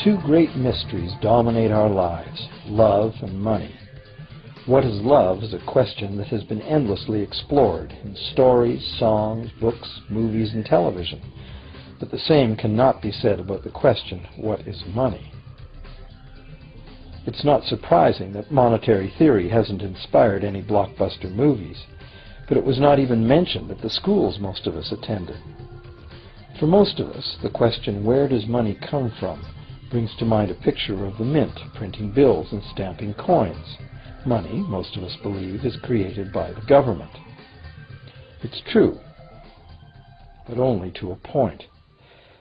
Two great mysteries dominate our lives, love and money. What is love is a question that has been endlessly explored in stories, songs, books, movies, and television. But the same cannot be said about the question, what is money? It's not surprising that monetary theory hasn't inspired any blockbuster movies, but it was not even mentioned at the schools most of us attended. For most of us, the question, where does money come from, brings to mind a picture of the mint printing bills and stamping coins. Money, most of us believe, is created by the government. It's true, but only to a point.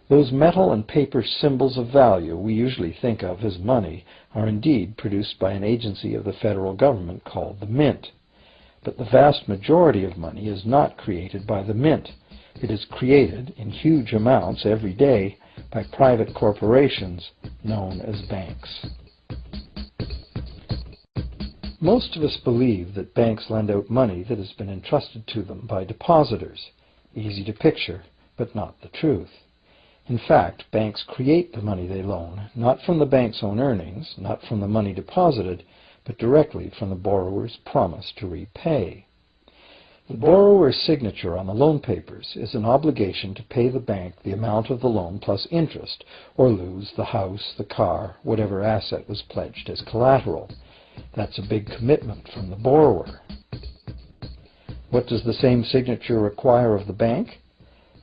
Those metal and paper symbols of value we usually think of as money are indeed produced by an agency of the federal government called the Mint. But the vast majority of money is not created by the Mint. It is created in huge amounts every day by private corporations known as banks. Most of us believe that banks lend out money that has been entrusted to them by depositors. Easy to picture, but not the truth. In fact, banks create the money they loan, not from the bank's own earnings, not from the money deposited, but directly from the borrower's promise to repay. The borrower's signature on the loan papers is an obligation to pay the bank the amount of the loan plus interest, or lose the house, the car, whatever asset was pledged as collateral. That's a big commitment from the borrower. What does the same signature require of the bank?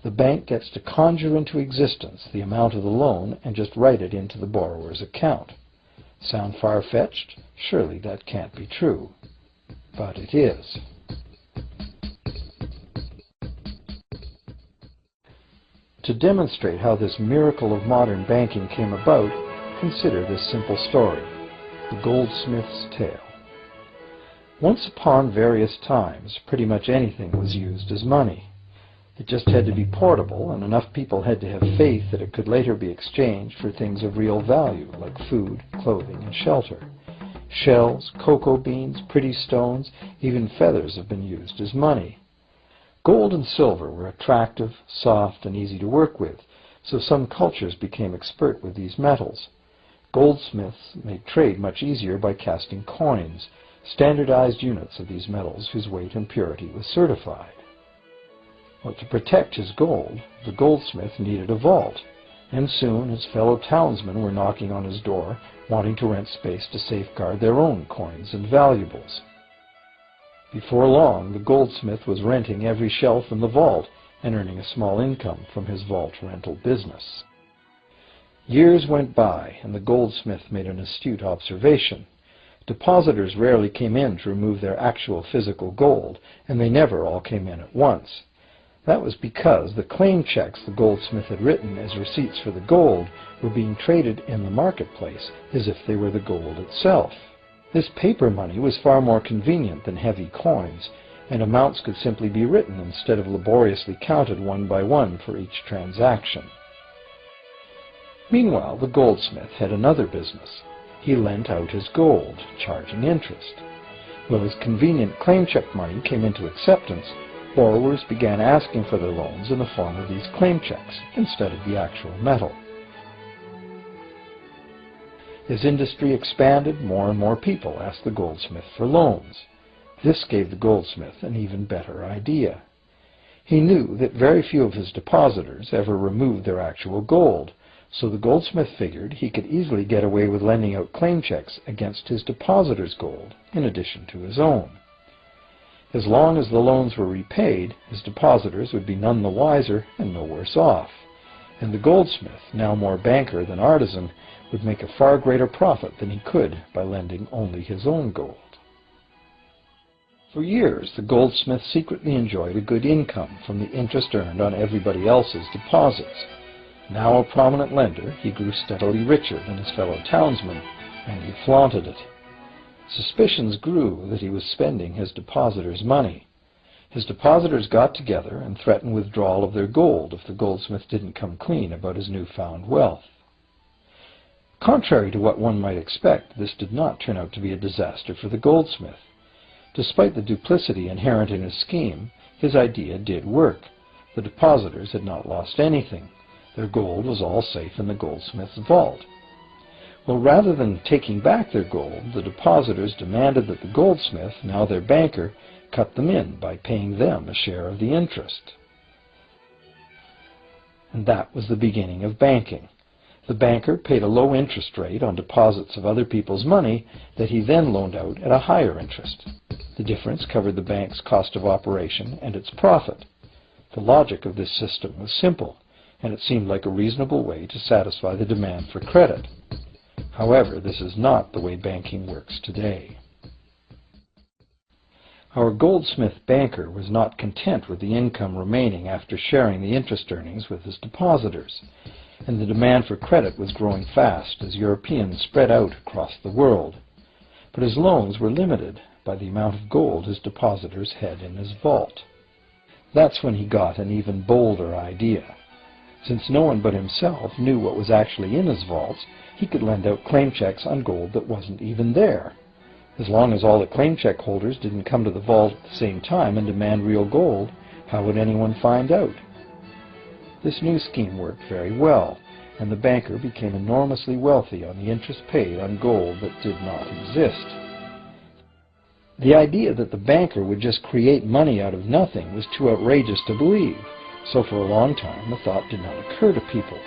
The bank gets to conjure into existence the amount of the loan and just write it into the borrower's account. Sound far-fetched? Surely that can't be true. But it is. To demonstrate how this miracle of modern banking came about, consider this simple story, the goldsmith's tale. Once upon various times, pretty much anything was used as money. It just had to be portable, and enough people had to have faith that it could later be exchanged for things of real value, like food, clothing, and shelter. Shells, cocoa beans, pretty stones, even feathers have been used as money. Gold and silver were attractive, soft, and easy to work with, so some cultures became expert with these metals. Goldsmiths made trade much easier by casting coins, standardized units of these metals whose weight and purity was certified. Well, to protect his gold, the goldsmith needed a vault, and soon his fellow townsmen were knocking on his door, wanting to rent space to safeguard their own coins and valuables. Before long, the goldsmith was renting every shelf in the vault and earning a small income from his vault rental business. Years went by, and the goldsmith made an astute observation. Depositors rarely came in to remove their actual physical gold, and they never all came in at once. That was because the claim checks the goldsmith had written as receipts for the gold were being traded in the marketplace as if they were the gold itself. This paper money was far more convenient than heavy coins, and amounts could simply be written instead of laboriously counted one by one for each transaction. Meanwhile, the goldsmith had another business. He lent out his gold, charging interest. When his convenient claim check money came into acceptance, borrowers began asking for their loans in the form of these claim checks instead of the actual metal. As industry expanded, more and more people asked the goldsmith for loans. This gave the goldsmith an even better idea. He knew that very few of his depositors ever removed their actual gold, so the goldsmith figured he could easily get away with lending out claim checks against his depositors' gold, in addition to his own. As long as the loans were repaid, his depositors would be none the wiser and no worse off. And the goldsmith, now more banker than artisan, would make a far greater profit than he could by lending only his own gold. For years, the goldsmith secretly enjoyed a good income from the interest earned on everybody else's deposits. Now a prominent lender, he grew steadily richer than his fellow townsmen, and he flaunted it. Suspicions grew that he was spending his depositors' money. His depositors got together and threatened withdrawal of their gold if the goldsmith didn't come clean about his newfound wealth. Contrary to what one might expect, this did not turn out to be a disaster for the goldsmith. Despite the duplicity inherent in his scheme, his idea did work. The depositors had not lost anything. Their gold was all safe in the goldsmith's vault. Well, rather than taking back their gold, the depositors demanded that the goldsmith, now their banker, cut them in by paying them a share of the interest. And that was the beginning of banking. The banker paid a low interest rate on deposits of other people's money that he then loaned out at a higher interest. The difference covered the bank's cost of operation and its profit. The logic of this system was simple, and it seemed like a reasonable way to satisfy the demand for credit. However, this is not the way banking works today. Our goldsmith banker was not content with the income remaining after sharing the interest earnings with his depositors, and the demand for credit was growing fast as Europeans spread out across the world. But his loans were limited by the amount of gold his depositors had in his vault. That's when he got an even bolder idea. Since no one but himself knew what was actually in his vaults, he could lend out claim checks on gold that wasn't even there. As long as all the claim check holders didn't come to the vault at the same time and demand real gold, how would anyone find out? This new scheme worked very well, and the banker became enormously wealthy on the interest paid on gold that did not exist. The idea that the banker would just create money out of nothing was too outrageous to believe, so for a long time the thought did not occur to people.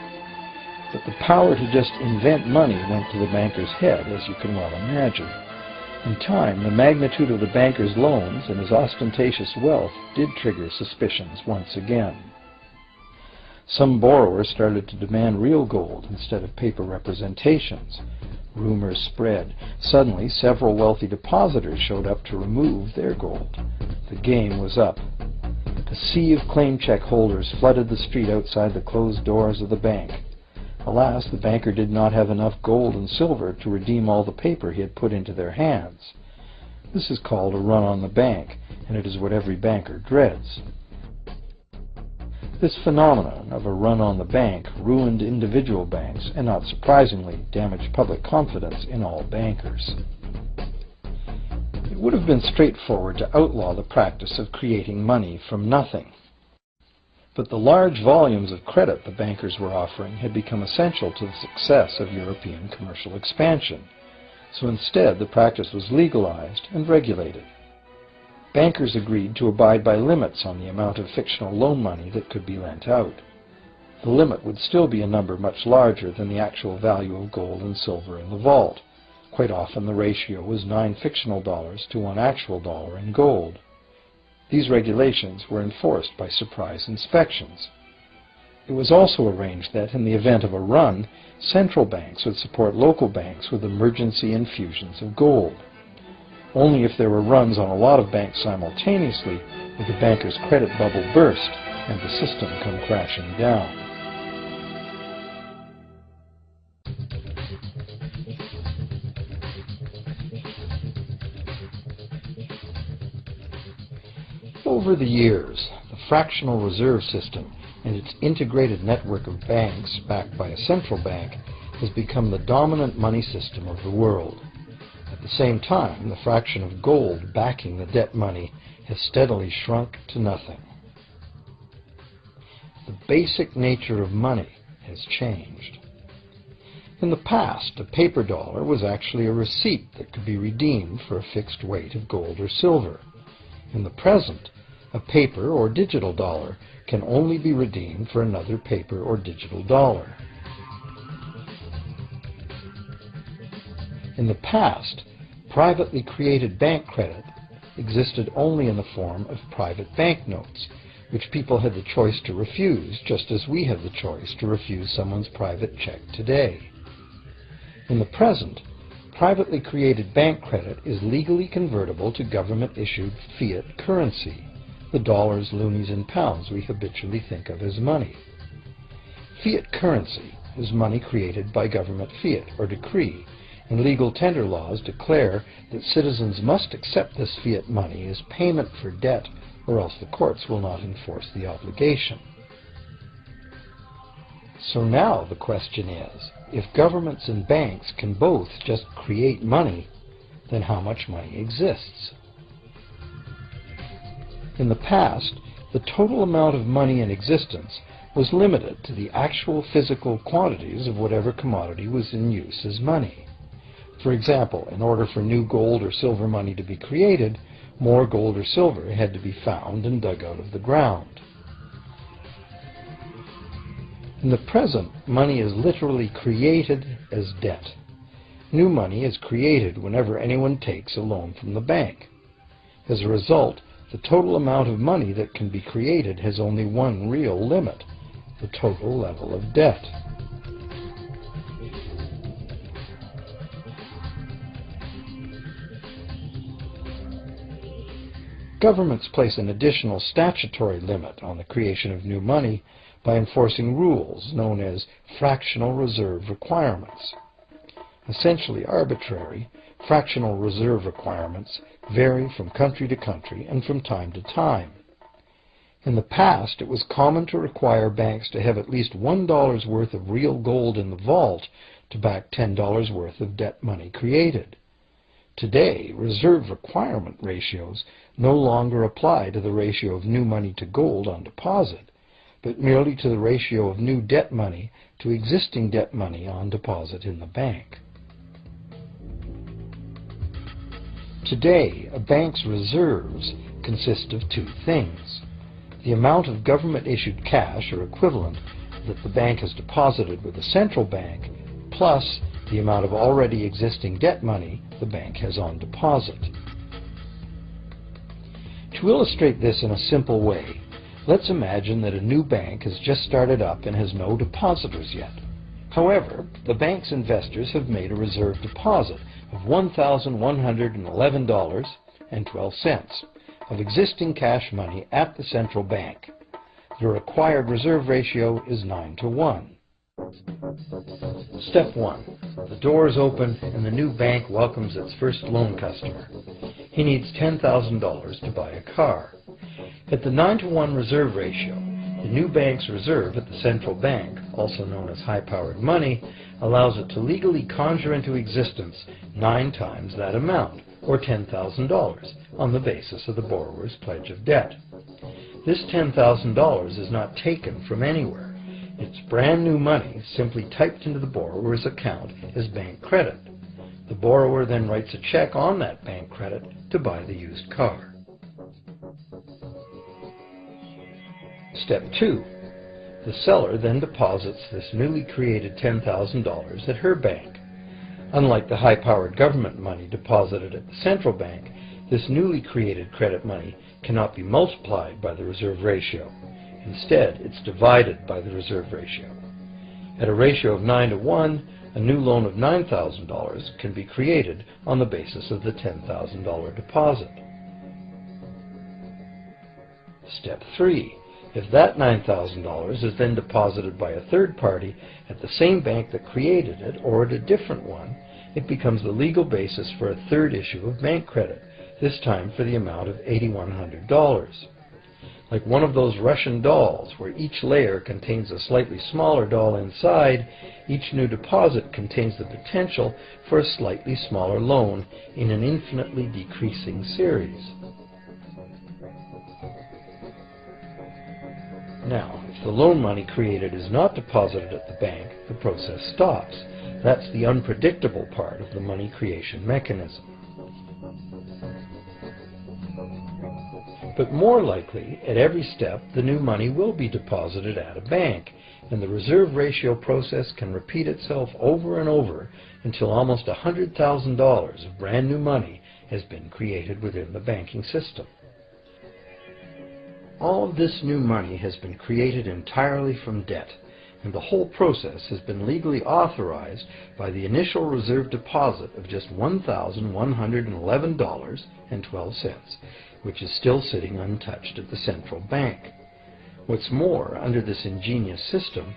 But the power to just invent money went to the banker's head, as you can well imagine. In time, the magnitude of the banker's loans and his ostentatious wealth did trigger suspicions once again. Some borrowers started to demand real gold instead of paper representations. Rumors spread. Suddenly, several wealthy depositors showed up to remove their gold. The game was up. A sea of claim check holders flooded the street outside the closed doors of the bank. Alas, the banker did not have enough gold and silver to redeem all the paper he had put into their hands. This is called a run on the bank, and it is what every banker dreads. This phenomenon of a run on the bank ruined individual banks and, not surprisingly, damaged public confidence in all bankers. It would have been straightforward to outlaw the practice of creating money from nothing. But the large volumes of credit the bankers were offering had become essential to the success of European commercial expansion. So instead, the practice was legalized and regulated. Bankers agreed to abide by limits on the amount of fictional loan money that could be lent out. The limit would still be a number much larger than the actual value of gold and silver in the vault. Quite often the ratio was 9 fictional dollars to 1 actual dollar in gold. These regulations were enforced by surprise inspections. It was also arranged that, in the event of a run, central banks would support local banks with emergency infusions of gold. Only if there were runs on a lot of banks simultaneously would the banker's credit bubble burst and the system come crashing down. Over the years, the fractional reserve system and its integrated network of banks backed by a central bank has become the dominant money system of the world. At the same time, the fraction of gold backing the debt money has steadily shrunk to nothing. The basic nature of money has changed. In the past, a paper dollar was actually a receipt that could be redeemed for a fixed weight of gold or silver. In the present, a paper or digital dollar can only be redeemed for another paper or digital dollar. In the past, privately created bank credit existed only in the form of private banknotes, which people had the choice to refuse, just as we have the choice to refuse someone's private check today. In the present, privately created bank credit is legally convertible to government-issued fiat currency, the dollars, loonies, and pounds we habitually think of as money. Fiat currency is money created by government fiat or decree, and legal tender laws declare that citizens must accept this fiat money as payment for debt, or else the courts will not enforce the obligation. So now the question is, if governments and banks can both just create money, then how much money exists? In the past, the total amount of money in existence was limited to the actual physical quantities of whatever commodity was in use as money. For example, in order for new gold or silver money to be created, more gold or silver had to be found and dug out of the ground. In the present, money is literally created as debt. New money is created whenever anyone takes a loan from the bank. As a result, the total amount of money that can be created has only one real limit: the total level of debt. Governments place an additional statutory limit on the creation of new money by enforcing rules known as fractional reserve requirements. Essentially arbitrary, fractional reserve requirements vary from country to country and from time to time. In the past, it was common to require banks to have at least $1 worth of real gold in the vault to back $10 worth of debt money created. Today, reserve requirement ratios no longer apply to the ratio of new money to gold on deposit, but merely to the ratio of new debt money to existing debt money on deposit in the bank. Today, a bank's reserves consist of two things: the amount of government-issued cash or equivalent that the bank has deposited with the central bank, plus the amount of already existing debt money the bank has on deposit. To illustrate this in a simple way, let's imagine that a new bank has just started up and has no depositors yet. However, the bank's investors have made a reserve deposit of $1,111.12 of existing cash money at the central bank. The required reserve ratio is 9-to-1. Step 1. The doors open and the new bank welcomes its first loan customer. He needs $10,000 to buy a car. At the 9-to-1 reserve ratio, the new bank's reserve at the central bank, also known as high-powered money, allows it to legally conjure into existence 9 times that amount, or $10,000, on the basis of the borrower's pledge of debt. This $10,000 is not taken from anywhere. It's brand new money simply typed into the borrower's account as bank credit. The borrower then writes a check on that bank credit to buy the used car. Step 2. The seller then deposits this newly created $10,000 at her bank. Unlike the high-powered government money deposited at the central bank, this newly created credit money cannot be multiplied by the reserve ratio. Instead, it's divided by the reserve ratio. At a ratio of 9-to-1, a new loan of $9,000 can be created on the basis of the $10,000 deposit. Step 3. If that $9,000 is then deposited by a third party at the same bank that created it or at a different one, it becomes the legal basis for a third issue of bank credit, this time for the amount of $8,100. Like one of those Russian dolls, where each layer contains a slightly smaller doll inside, each new deposit contains the potential for a slightly smaller loan in an infinitely decreasing series. Now, if the loan money created is not deposited at the bank, the process stops. That's the unpredictable part of the money creation mechanism. But more likely, at every step, the new money will be deposited at a bank, and the reserve ratio process can repeat itself over and over until almost $100,000 of brand new money has been created within the banking system. All of this new money has been created entirely from debt, and the whole process has been legally authorized by the initial reserve deposit of just $1,111.12, which is still sitting untouched at the central bank. What's more, under this ingenious system,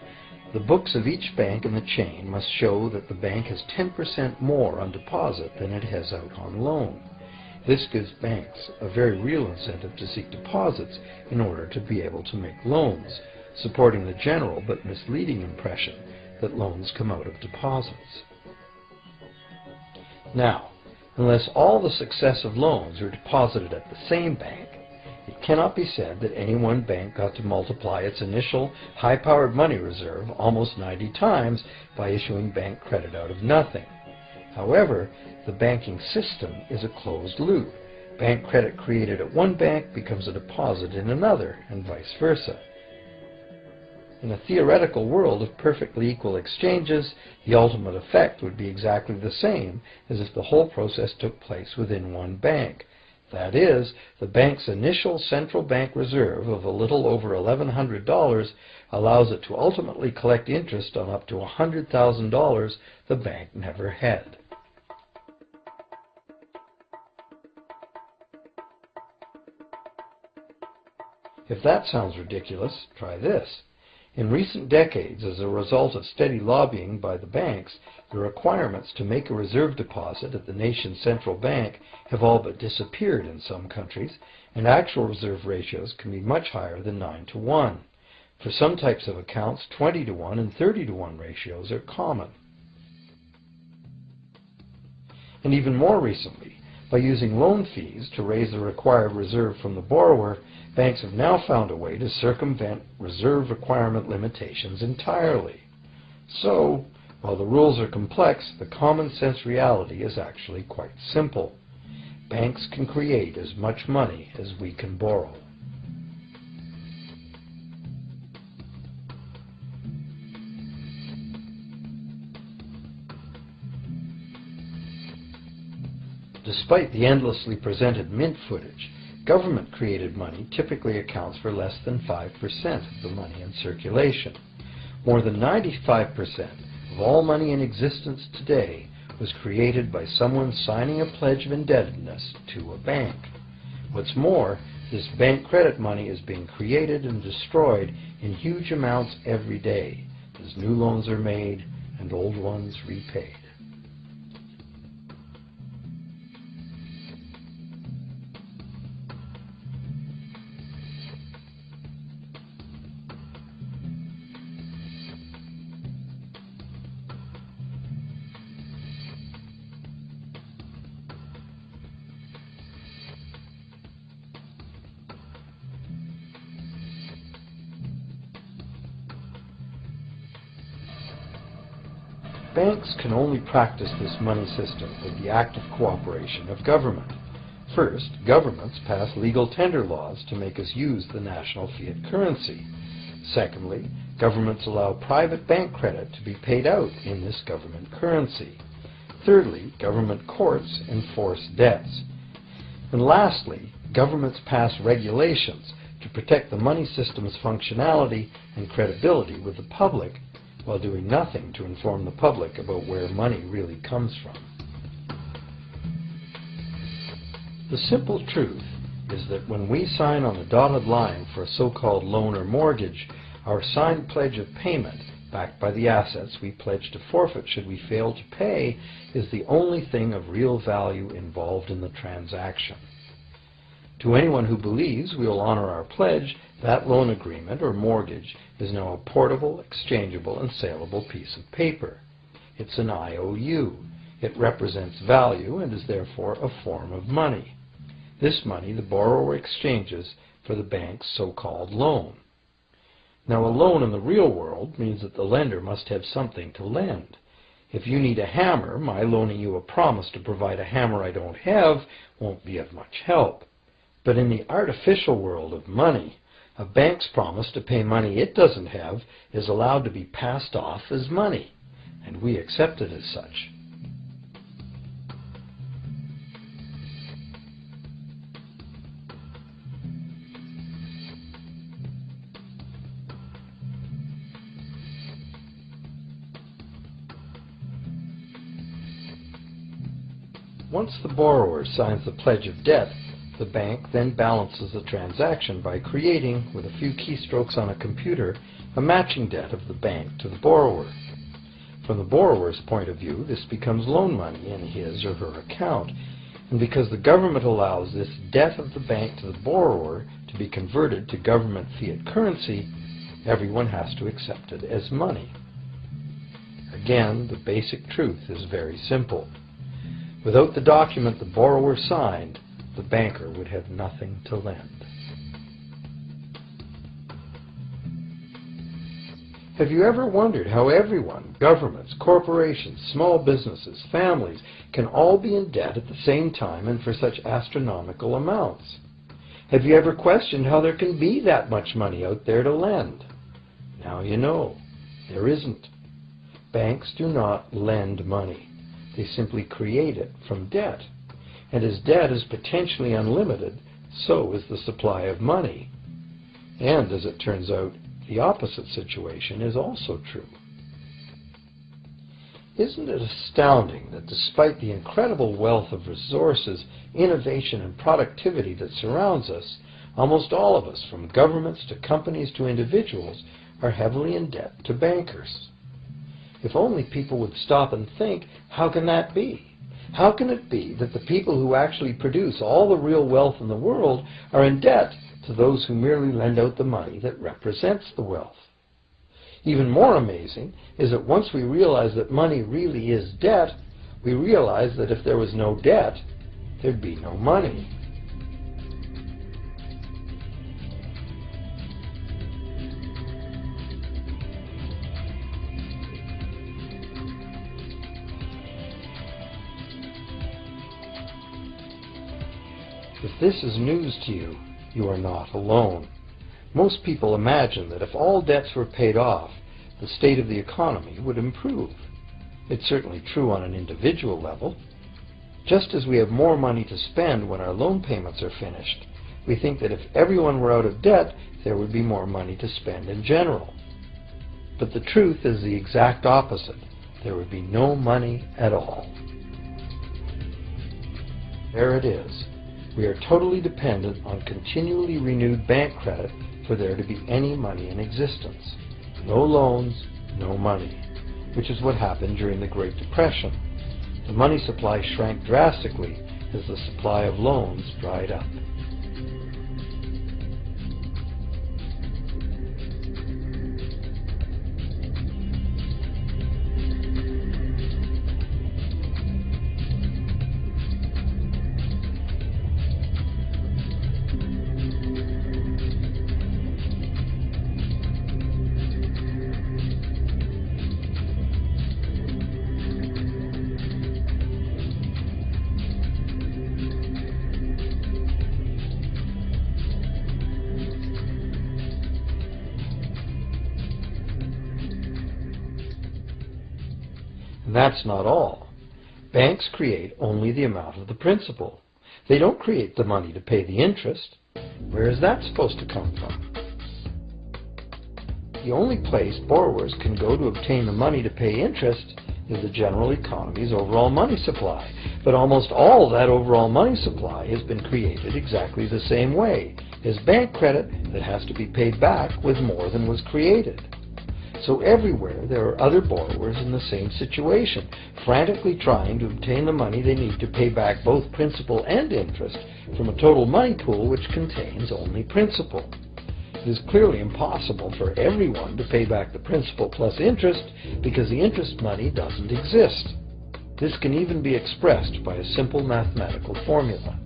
the books of each bank in the chain must show that the bank has 10% more on deposit than it has out on loan. This gives banks a very real incentive to seek deposits in order to be able to make loans, supporting the general but misleading impression that loans come out of deposits. Now, unless all the successive loans are deposited at the same bank, It cannot be said that any one bank got to multiply its initial high-powered money reserve almost 90 times by issuing bank credit out of nothing. However, the banking system is a closed loop. Bank credit created at one bank becomes a deposit in another, and vice versa. In a theoretical world of perfectly equal exchanges, the ultimate effect would be exactly the same as if the whole process took place within one bank. That is, the bank's initial central bank reserve of a little over $1,100 allows it to ultimately collect interest on up to $100,000 the bank never had. If that sounds ridiculous, try this. In recent decades, as a result of steady lobbying by the banks, the requirements to make a reserve deposit at the nation's central bank have all but disappeared in some countries, and actual reserve ratios can be much higher than 9-to-1. For some types of accounts, 20-to-1 and 30-to-1 ratios are common. And even more recently, by using loan fees to raise the required reserve from the borrower, banks have now found a way to circumvent reserve requirement limitations entirely. So, while the rules are complex, the common sense reality is actually quite simple. Banks can create as much money as we can borrow. Despite the endlessly presented mint footage, government-created money typically accounts for less than 5% of the money in circulation. More than 95% of all money in existence today was created by someone signing a pledge of indebtedness to a bank. What's more, this bank credit money is being created and destroyed in huge amounts every day, as new loans are made and old ones repaid. Banks can only practice this money system with the active cooperation of government. First, governments pass legal tender laws to make us use the national fiat currency. Secondly, governments allow private bank credit to be paid out in this government currency. Thirdly, government courts enforce debts. And lastly, governments pass regulations to protect the money system's functionality and credibility with the public, while doing nothing to inform the public about where money really comes from. The simple truth is that when we sign on the dotted line for a so-called loan or mortgage, our signed pledge of payment, backed by the assets we pledge to forfeit should we fail to pay, is the only thing of real value involved in the transaction. To anyone who believes we will honor our pledge, that loan agreement or mortgage is now a portable, exchangeable, and saleable piece of paper. It's an IOU. It represents value and is therefore a form of money. This money the borrower exchanges for the bank's so-called loan. Now, a loan in the real world means that the lender must have something to lend. If you need a hammer, my loaning you a promise to provide a hammer I don't have won't be of much help. But in the artificial world of money, a bank's promise to pay money it doesn't have is allowed to be passed off as money, and we accept it as such. Once the borrower signs the pledge of debt, the bank then balances the transaction by creating, with a few keystrokes on a computer, a matching debt of the bank to the borrower. From the borrower's point of view, this becomes loan money in his or her account, and because the government allows this debt of the bank to the borrower to be converted to government fiat currency, everyone has to accept it as money. Again, the basic truth is very simple. Without the document the borrower signed, the banker would have nothing to lend. Have you ever wondered how everyone, governments, corporations, small businesses, families, can all be in debt at the same time and for such astronomical amounts? Have you ever questioned how there can be that much money out there to lend? Now you know. There isn't. Banks do not lend money. They simply create it from debt. And as debt is potentially unlimited, so is the supply of money. And as it turns out, the opposite situation is also true. Isn't it astounding that despite the incredible wealth of resources, innovation, and productivity that surrounds us, almost all of us, from governments to companies to individuals, are heavily in debt to bankers? If only people would stop and think, how can that be? How can it be that the people who actually produce all the real wealth in the world are in debt to those who merely lend out the money that represents the wealth? Even more amazing is that once we realize that money really is debt, we realize that if there was no debt, there'd be no money. If this is news to you, you are not alone. Most people imagine that if all debts were paid off, the state of the economy would improve. It's certainly true on an individual level. Just as we have more money to spend when our loan payments are finished, we think that if everyone were out of debt, there would be more money to spend in general. But the truth is the exact opposite. There would be no money at all. There it is. We are totally dependent on continually renewed bank credit for there to be any money in existence. No loans, no money, which is what happened during the Great Depression. The money supply shrank drastically as the supply of loans dried up. And that's not all. Banks create only the amount of the principal. They don't create the money to pay the interest. Where is that supposed to come from? The only place borrowers can go to obtain the money to pay interest is the general economy's overall money supply. But almost all that overall money supply has been created exactly the same way, as bank credit that has to be paid back with more than was created. So everywhere there are other borrowers in the same situation, frantically trying to obtain the money they need to pay back both principal and interest from a total money pool which contains only principal. It is clearly impossible for everyone to pay back the principal plus interest because the interest money doesn't exist. This can even be expressed by a simple mathematical formula.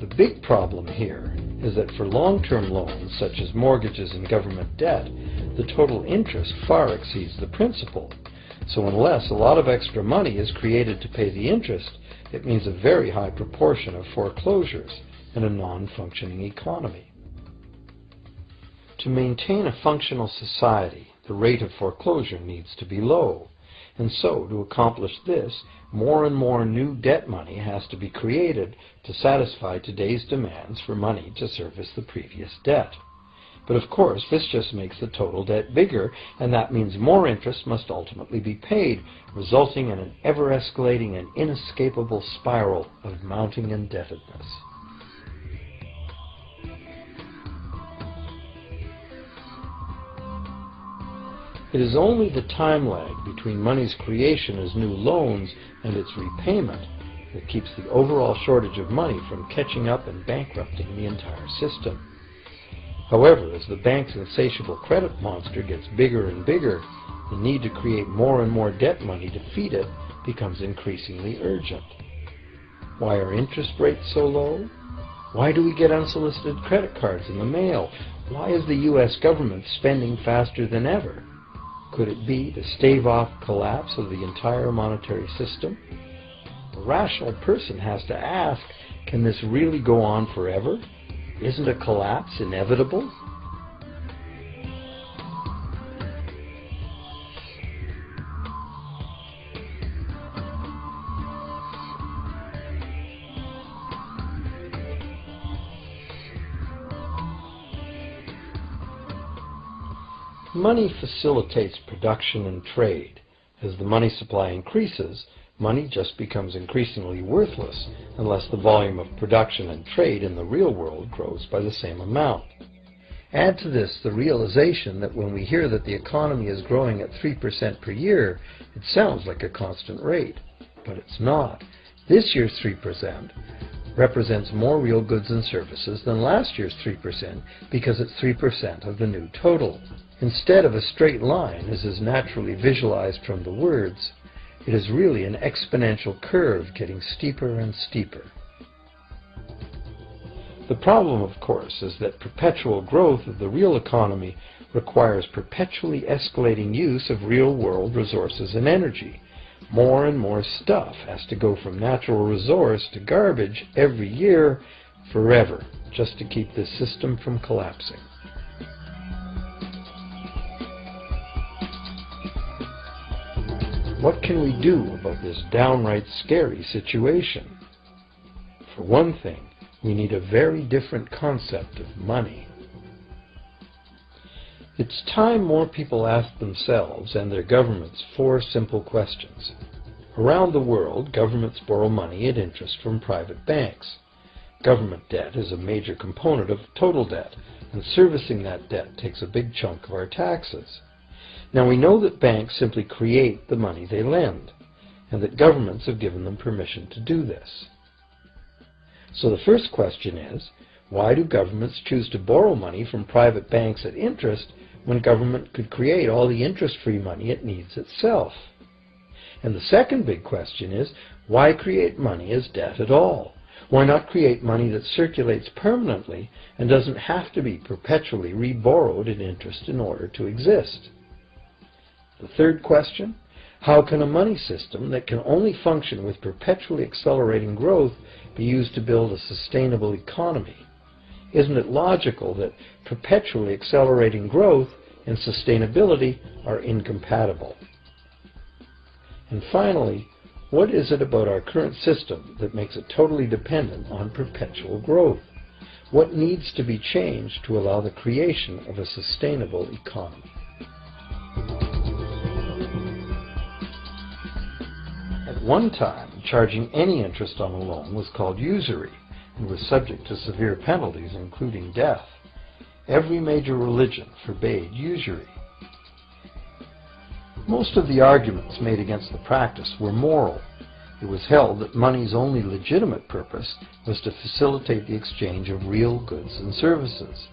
The big problem here is that for long-term loans, such as mortgages and government debt, the total interest far exceeds the principal. So unless a lot of extra money is created to pay the interest, it means a very high proportion of foreclosures and a non-functioning economy. To maintain a functional society, the rate of foreclosure needs to be low. And so, to accomplish this, more and more new debt money has to be created to satisfy today's demands for money to service the previous debt. But of course, this just makes the total debt bigger, and that means more interest must ultimately be paid, resulting in an ever-escalating and inescapable spiral of mounting indebtedness. It is only the time lag between money's creation as new loans and its repayment that keeps the overall shortage of money from catching up and bankrupting the entire system. However, as the bank's insatiable credit monster gets bigger and bigger, the need to create more and more debt money to feed it becomes increasingly urgent. Why are interest rates so low? Why do we get unsolicited credit cards in the mail? Why is the U.S. government spending faster than ever? Could it be to stave off collapse of the entire monetary system? A rational person has to ask, can this really go on forever? Isn't a collapse inevitable? Money facilitates production and trade. As the money supply increases, money just becomes increasingly worthless unless the volume of production and trade in the real world grows by the same amount. Add to this the realization that when we hear that the economy is growing at 3% per year, it sounds like a constant rate, but it's not. This year's 3% represents more real goods and services than last year's 3% because it's 3% of the new total. Instead of a straight line, as is naturally visualized from the words, it is really an exponential curve getting steeper and steeper. The problem, of course, is that perpetual growth of the real economy requires perpetually escalating use of real-world resources and energy. More and more stuff has to go from natural resource to garbage every year, forever, just to keep this system from collapsing. What can we do about this downright scary situation? For one thing, we need a very different concept of money. It's time more people asked themselves and their governments 4 simple questions. Around the world, governments borrow money at interest from private banks. Government debt is a major component of total debt, and servicing that debt takes a big chunk of our taxes. Now we know that banks simply create the money they lend, and that governments have given them permission to do this. So the first question is, why do governments choose to borrow money from private banks at interest when government could create all the interest-free money it needs itself? And the second big question is, why create money as debt at all? Why not create money that circulates permanently and doesn't have to be perpetually reborrowed at interest in order to exist? The third question, how can a money system that can only function with perpetually accelerating growth be used to build a sustainable economy? Isn't it logical that perpetually accelerating growth and sustainability are incompatible? And finally, what is it about our current system that makes it totally dependent on perpetual growth? What needs to be changed to allow the creation of a sustainable economy? At one time, charging any interest on a loan was called usury and was subject to severe penalties, including death. Every major religion forbade usury. Most of the arguments made against the practice were moral. It was held that money's only legitimate purpose was to facilitate the exchange of real goods and services.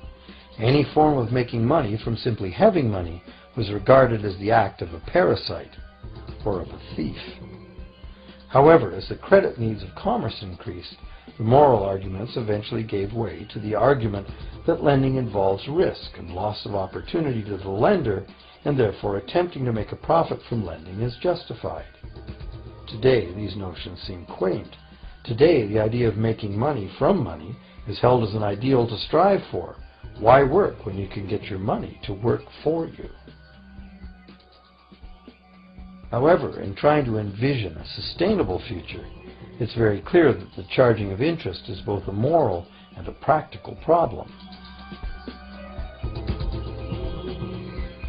Any form of making money from simply having money was regarded as the act of a parasite or of a thief. However, as the credit needs of commerce increased, the moral arguments eventually gave way to the argument that lending involves risk and loss of opportunity to the lender, and therefore attempting to make a profit from lending is justified. Today, these notions seem quaint. Today, the idea of making money from money is held as an ideal to strive for. Why work when you can get your money to work for you? However, in trying to envision a sustainable future, it's very clear that the charging of interest is both a moral and a practical problem.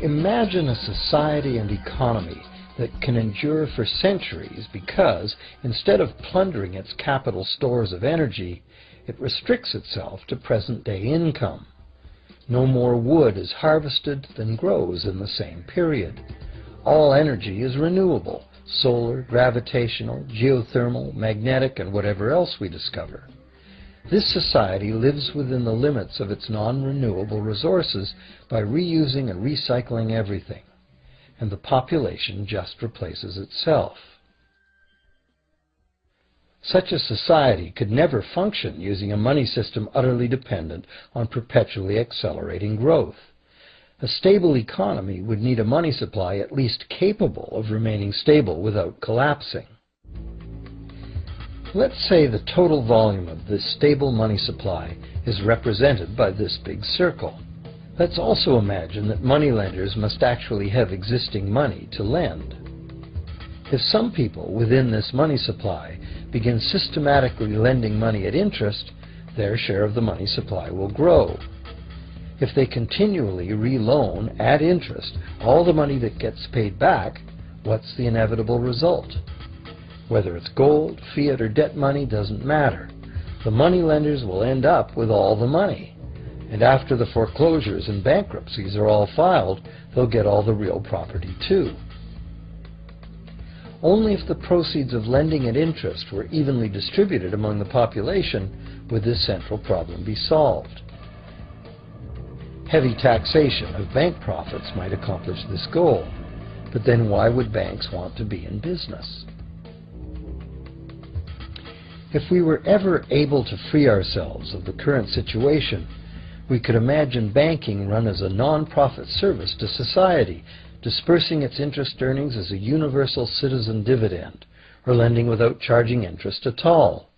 Imagine a society and economy that can endure for centuries because, instead of plundering its capital stores of energy, it restricts itself to present-day income. No more wood is harvested than grows in the same period. All energy is renewable, solar, gravitational, geothermal, magnetic, and whatever else we discover. This society lives within the limits of its non-renewable resources by reusing and recycling everything, and the population just replaces itself. Such a society could never function using a money system utterly dependent on perpetually accelerating growth. A stable economy would need a money supply at least capable of remaining stable without collapsing. Let's say the total volume of this stable money supply is represented by this big circle. Let's also imagine that moneylenders must actually have existing money to lend. If some people within this money supply begin systematically lending money at interest, their share of the money supply will grow. If they continually reloan at interest all the money that gets paid back, what's the inevitable result? Whether it's gold, fiat, or debt money doesn't matter. The moneylenders will end up with all the money. And after the foreclosures and bankruptcies are all filed, they'll get all the real property too. Only if the proceeds of lending at interest were evenly distributed among the population would this central problem be solved. Heavy taxation of bank profits might accomplish this goal, but then why would banks want to be in business? If we were ever able to free ourselves of the current situation, we could imagine banking run as a non-profit service to society, dispersing its interest earnings as a universal citizen dividend, or lending without charging interest at all.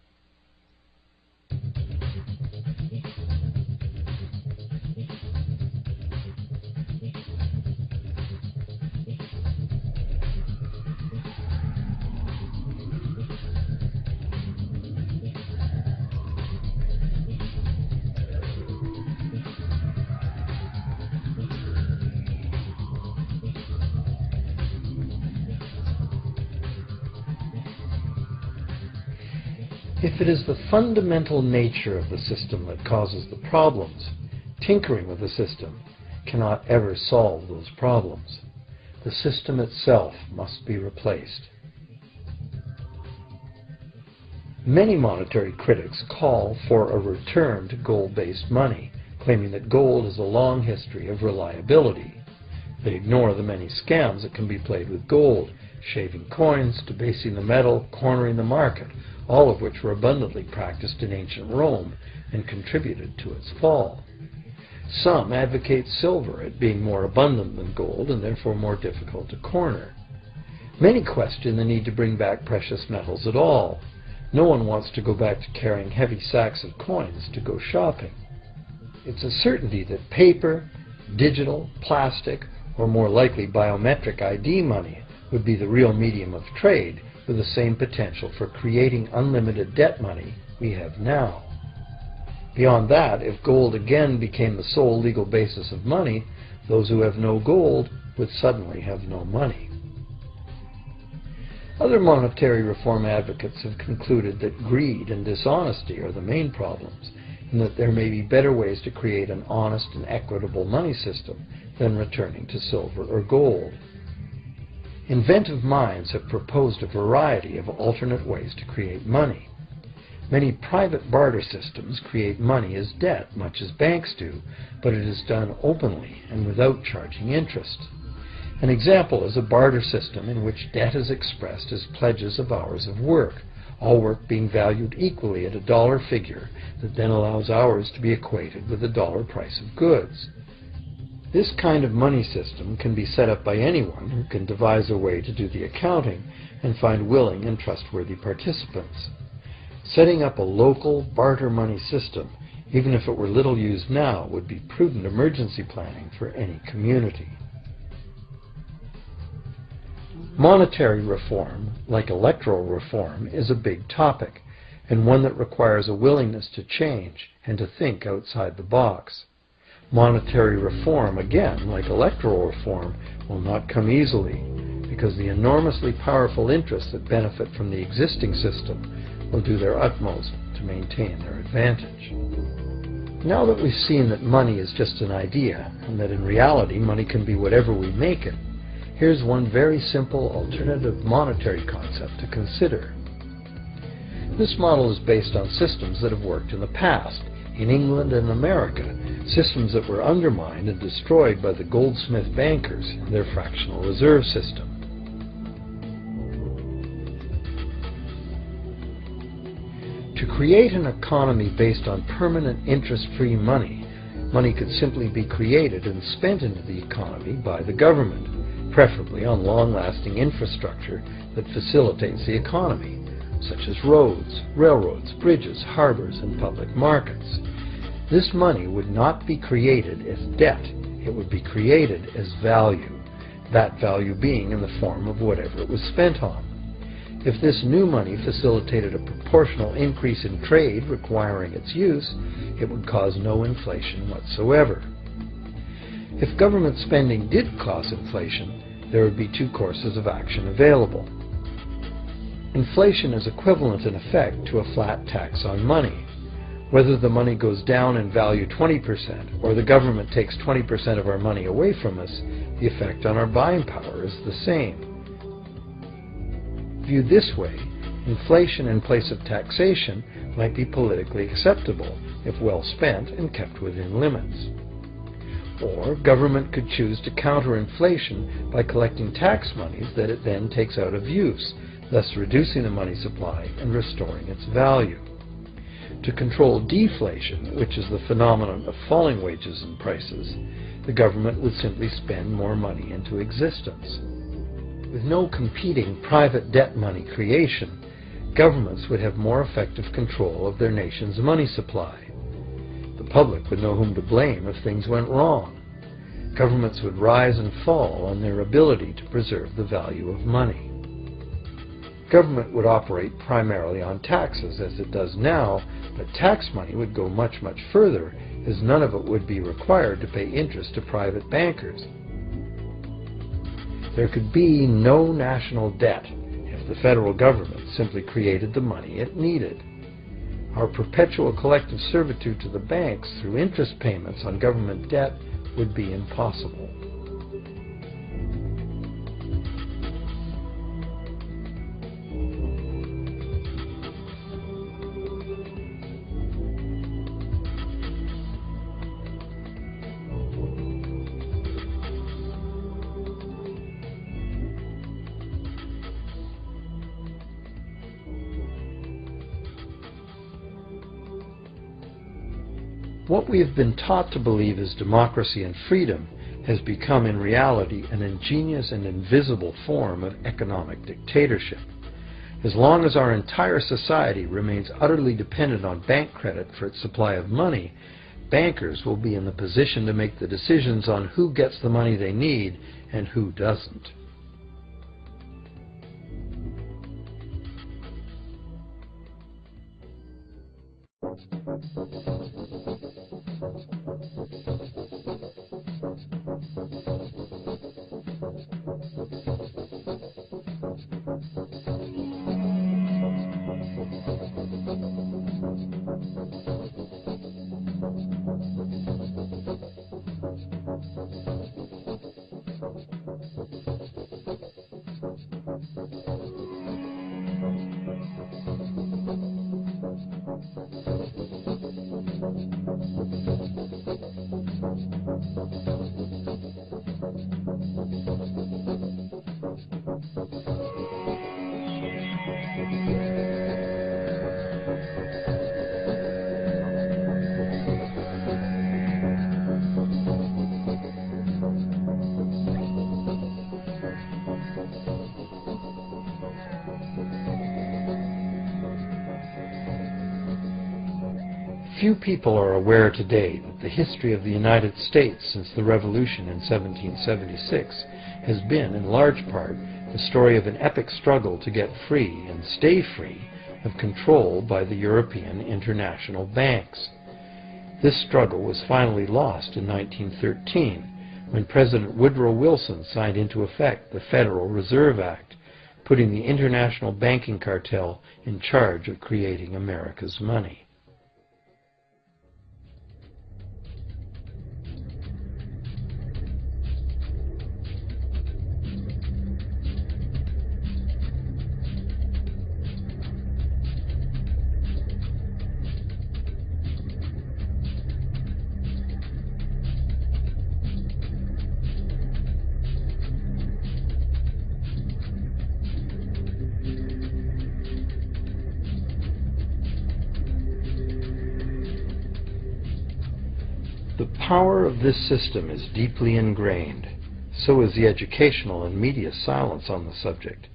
If it is the fundamental nature of the system that causes the problems, tinkering with the system cannot ever solve those problems. The system itself must be replaced. Many monetary critics call for a return to gold-based money, claiming that gold has a long history of reliability. They ignore the many scams that can be played with gold, shaving coins, debasing the metal, cornering the market, all of which were abundantly practiced in ancient Rome and contributed to its fall. Some advocate silver as being more abundant than gold and therefore more difficult to corner. Many question the need to bring back precious metals at all. No one wants to go back to carrying heavy sacks of coins to go shopping. It's a certainty that paper, digital, plastic, or more likely biometric ID money would be the real medium of trade, with the same potential for creating unlimited debt money we have now. Beyond that, if gold again became the sole legal basis of money, those who have no gold would suddenly have no money. Other monetary reform advocates have concluded that greed and dishonesty are the main problems, and that there may be better ways to create an honest and equitable money system than returning to silver or gold. Inventive minds have proposed a variety of alternate ways to create money. Many private barter systems create money as debt, much as banks do, but it is done openly and without charging interest. An example is a barter system in which debt is expressed as pledges of hours of work, all work being valued equally at a dollar figure that then allows hours to be equated with the dollar price of goods. This kind of money system can be set up by anyone who can devise a way to do the accounting and find willing and trustworthy participants. Setting up a local barter money system, even if it were little used now, would be prudent emergency planning for any community. Monetary reform, like electoral reform, is a big topic, and one that requires a willingness to change and to think outside the box. Monetary reform, again, like electoral reform, will not come easily, because the enormously powerful interests that benefit from the existing system will do their utmost to maintain their advantage. Now that we've seen that money is just an idea, and that in reality money can be whatever we make it, here's one very simple alternative monetary concept to consider. This model is based on systems that have worked in the past, in England and America, systems that were undermined and destroyed by the goldsmith bankers and their fractional reserve system. create an economy based on permanent interest-free money, money could simply be created and spent into the economy by the government, preferably on long-lasting infrastructure that facilitates the economy, such as roads, railroads, bridges, harbors, and public markets. This money would not be created as debt. It would be created as value, that value being in the form of whatever it was spent on. If this new money facilitated a proportional increase in trade requiring its use, it would cause no inflation whatsoever. If government spending did cause inflation, there would be two courses of action available. Inflation is equivalent in effect to a flat tax on money. Whether the money goes down in value 20% or the government takes 20% of our money away from us, the effect on our buying power is the same. Viewed this way, inflation in place of taxation might be politically acceptable if well spent and kept within limits. Or government could choose to counter inflation by collecting tax monies that it then takes out of use, thus reducing the money supply and restoring its value. To control deflation, which is the phenomenon of falling wages and prices, the government would simply spend more money into existence. With no competing private debt money creation, governments would have more effective control of their nation's money supply. The public would know whom to blame if things went wrong. Governments would rise and fall on their ability to preserve the value of money. Government would operate primarily on taxes, as it does now, but tax money would go much, much further, as none of it would be required to pay interest to private bankers. There could be no national debt if the federal government simply created the money it needed. Our perpetual collective servitude to the banks through interest payments on government debt would be impossible. What we have been taught to believe as democracy and freedom has become in reality an ingenious and invisible form of economic dictatorship. As long as our entire society remains utterly dependent on bank credit for its supply of money, bankers will be in the position to make the decisions on who gets the money they need and who doesn't. Few people are aware today that the history of the United States since the Revolution in 1776 has been, in large part, the story of an epic struggle to get free and stay free of control by the European international banks. This struggle was finally lost in 1913 when President Woodrow Wilson signed into effect the Federal Reserve Act, putting the international banking cartel in charge of creating America's money. The power of this system is deeply ingrained. So is the educational and media silence on the subject.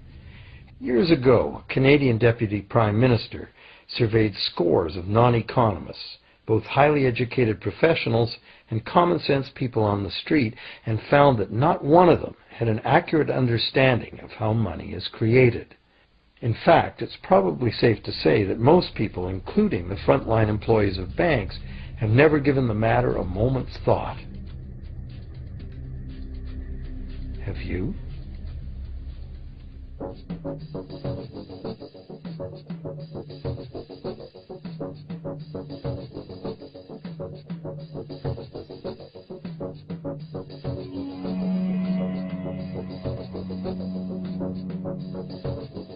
Years ago, a Canadian Deputy Prime Minister surveyed scores of non-economists, both highly educated professionals and common-sense people on the street, and found that not one of them had an accurate understanding of how money is created. In fact, it's probably safe to say that most people, including the frontline employees of banks, have never given the matter a moment's thought. Have you?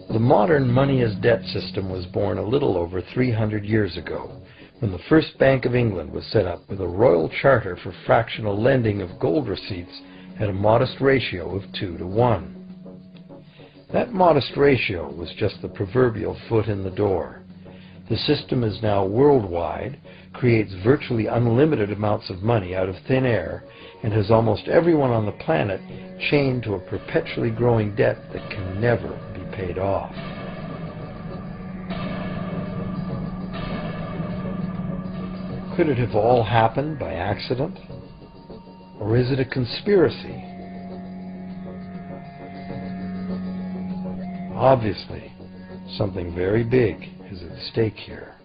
The modern money-as-debt system was born a little over 300 years ago, when the first Bank of England was set up with a royal charter for fractional lending of gold receipts at a modest ratio of 2 to 1. That modest ratio was just the proverbial foot in the door. The system is now worldwide, creates virtually unlimited amounts of money out of thin air, and has almost everyone on the planet chained to a perpetually growing debt that can never be paid off. Could it have all happened by accident? Or is it a conspiracy? Obviously, something very big is at stake here.